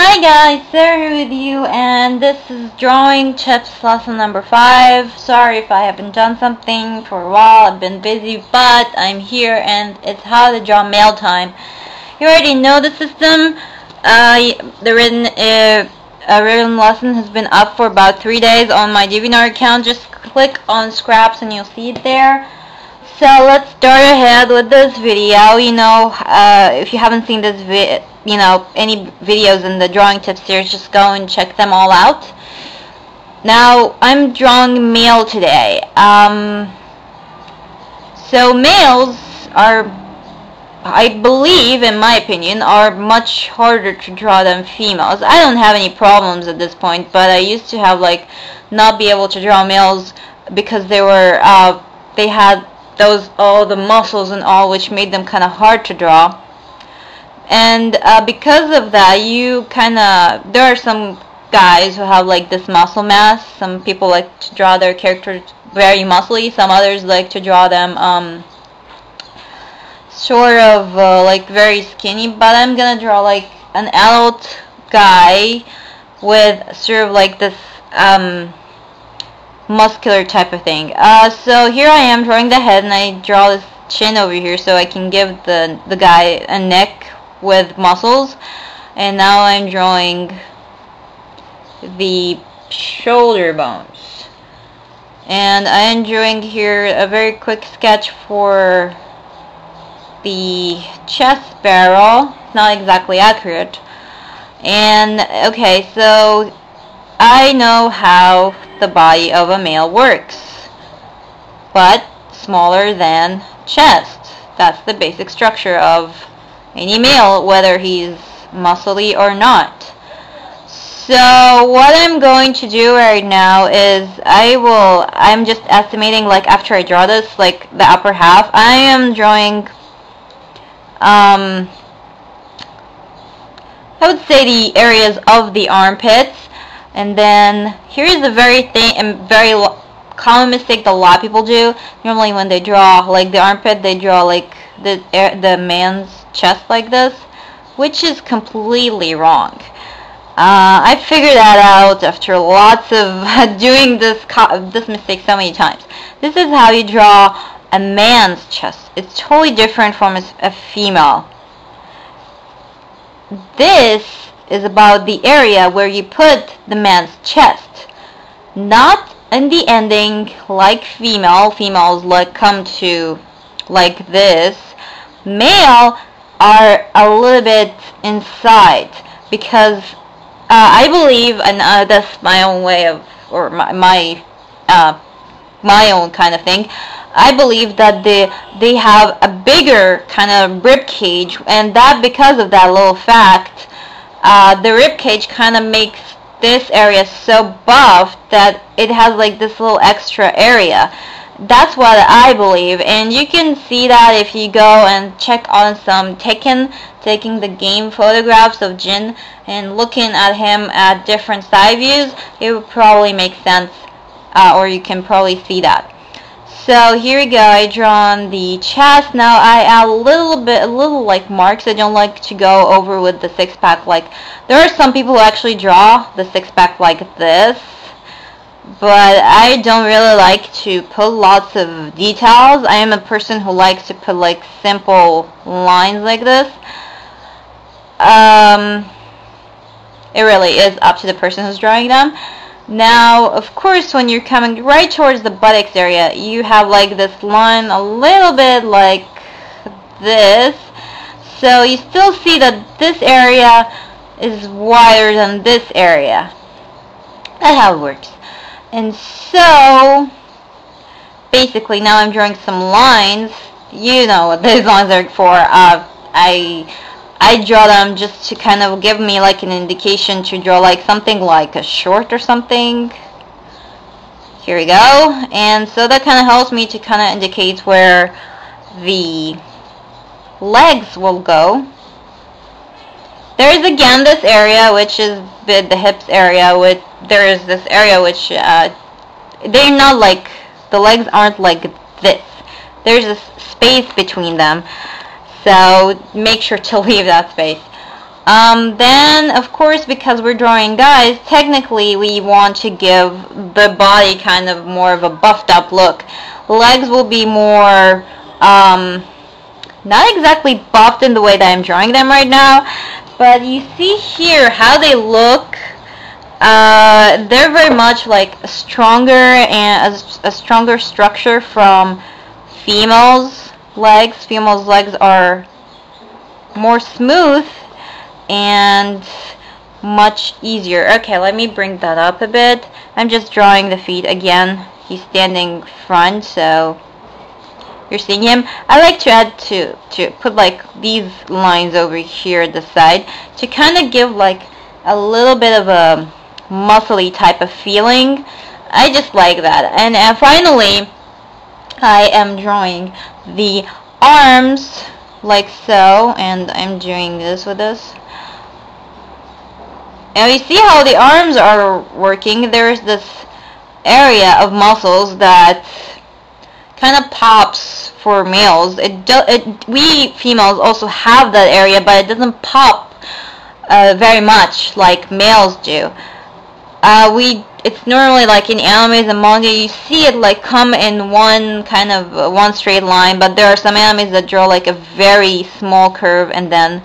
Hi guys, Sarah here with you, and this is drawing tips lesson number 5. Sorry if I haven't done something for a while, I've been busy, but I'm here and it's how to draw male time. You already know the system. The written lesson has been up for about 3 days on my DeviantArt account. Just click on scraps and you'll see it there. So let's start ahead with this video. If you haven't seen this any videos in the drawing tips series, just go and check them all out. Now I'm drawing male today. So males are, I believe, in my opinion, are much harder to draw than females. I don't have any problems at this point, but I used to have not be able to draw males because they had all the muscles and all, which made them kind of hard to draw. And because of that, there are some guys who have this muscle mass. Some people like to draw their characters very muscly. Some others like to draw them sort of very skinny. But I'm gonna draw an adult guy with sort of this muscular type of thing. So here I am drawing the head, and I draw this chin over here so I can give the guy a neck with muscles. And now I'm drawing the shoulder bones, and I am drawing here a very quick sketch for the chest barrel. Not exactly accurate. And okay, so I know how the body of a male works, but smaller than chest. That's the basic structure of any male, whether he's muscly or not. So what I'm going to do right now is I'm just estimating, after I draw this, the upper half, I am drawing I would say the areas of the armpits. And then here's a very common mistake that a lot of people do. Normally when they draw the armpit, they draw the man's chest like this, which is completely wrong. I figured that out after lots of doing this mistake so many times. This is how you draw a man's chest. It's totally different from a female. This is about the area where you put the man's chest, not in the ending like female. Females come to this. Male are a little bit inside, because I believe, and that's my own way of, or my own kind of thing, I believe that they have a bigger kind of rib cage, and that because of that little fact, the rib cage kind of makes this area so buffed that it has this little extra area. That's what I believe, and you can see that if you go and check on some taking the game photographs of Jin and looking at him at different side views. It would probably make sense, or you can probably see that. So here we go. I drawn the chest. Now I add a little marks. I don't like to go over with the six-pack. There are some people who actually draw the six-pack like this, but I don't really like to put lots of details. I am a person who likes to put simple lines like this. It really is up to the person who's drawing them. Now, of course, when you're coming right towards the buttocks area, you have this line a little bit like this. So you still see that this area is wider than this area. That's how it works. And so, basically, now I'm drawing some lines. You know what these lines are for. I draw them just to kind of give me an indication to draw something like a short or something. Here we go. And so that kind of helps me to kind of indicate where the legs will go. There is again this area, which is the hips area. There is this area which they're not the legs aren't like this. There's a space between them. So make sure to leave that space. Then, of course, because we're drawing guys, technically we want to give the body kind of more of a buffed up look. Legs will be more, not exactly buffed in the way that I'm drawing them right now, but you see here how they look. They're very much like a stronger and a stronger structure from females' legs. Females' legs are more smooth and much easier. Okay, let me bring that up a bit. I'm just drawing the feet again. He's standing front, so you're seeing him. I like to add to put like these lines over here at the side to kind of give like a little bit of a muscly type of feeling. I just like that. And finally, I am drawing the arms like so, and I'm doing this with this. Now you see how the arms are working. There's this area of muscles that kind of pops for males. We females also have that area, but it doesn't pop very much like males do. It's normally like in animes and manga, you see it like come in one kind of one straight line, but there are some animes that draw like a very small curve and then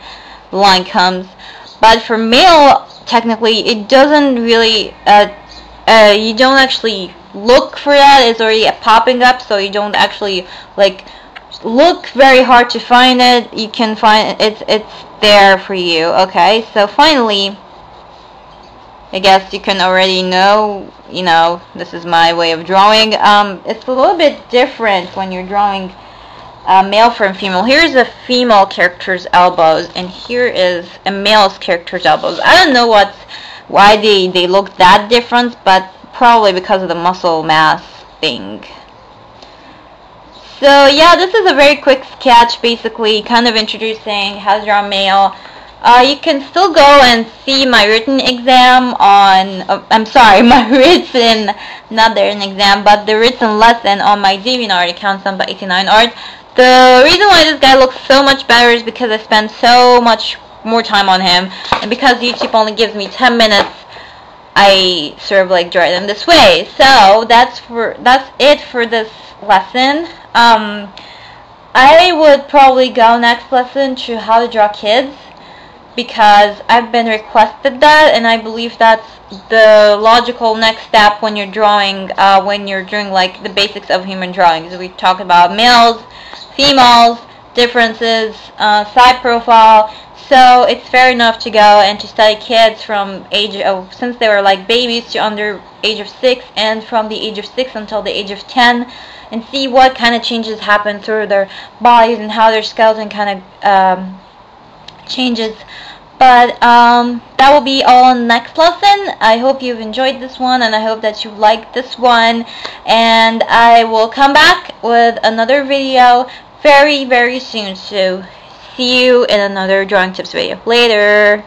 the line comes. But for male, technically, it doesn't really, you don't actually look for that. It's already popping up, so you don't actually like look very hard to find it. You can find it, it's there for you. Okay, so finally, I guess you can already know, you know, this is my way of drawing. It's a little bit different when you're drawing male from female. Here's a female character's elbows, and here is a male's character's elbows. I don't know why they look that different, but probably because of the muscle mass thing. So yeah, this is a very quick sketch, basically, kind of introducing how to draw male. You can still go and see my written exam on, I'm sorry, my written, not the written exam, but the written lesson on my DeviantArt account, Sampa89art. The reason why this guy looks so much better is because I spend so much more time on him, and because YouTube only gives me 10 minutes, I sort of like draw them this way. So that's it for this lesson. I would probably go next lesson to how to draw kids, because I've been requested that, and I believe that's the logical next step when you're drawing, like the basics of human drawings. We talk about males, females, differences, side profile. So it's fair enough to go and to study kids from age of, since they were like babies to under age of 6, and from the age of 6 until the age of 10, and see what kind of changes happen through their bodies and how their skeleton kind of changes. But that will be all in the next lesson. I hope you've enjoyed this one, and I hope that you liked this one, and I will come back with another video very, very soon. So see you in another drawing tips video. Later.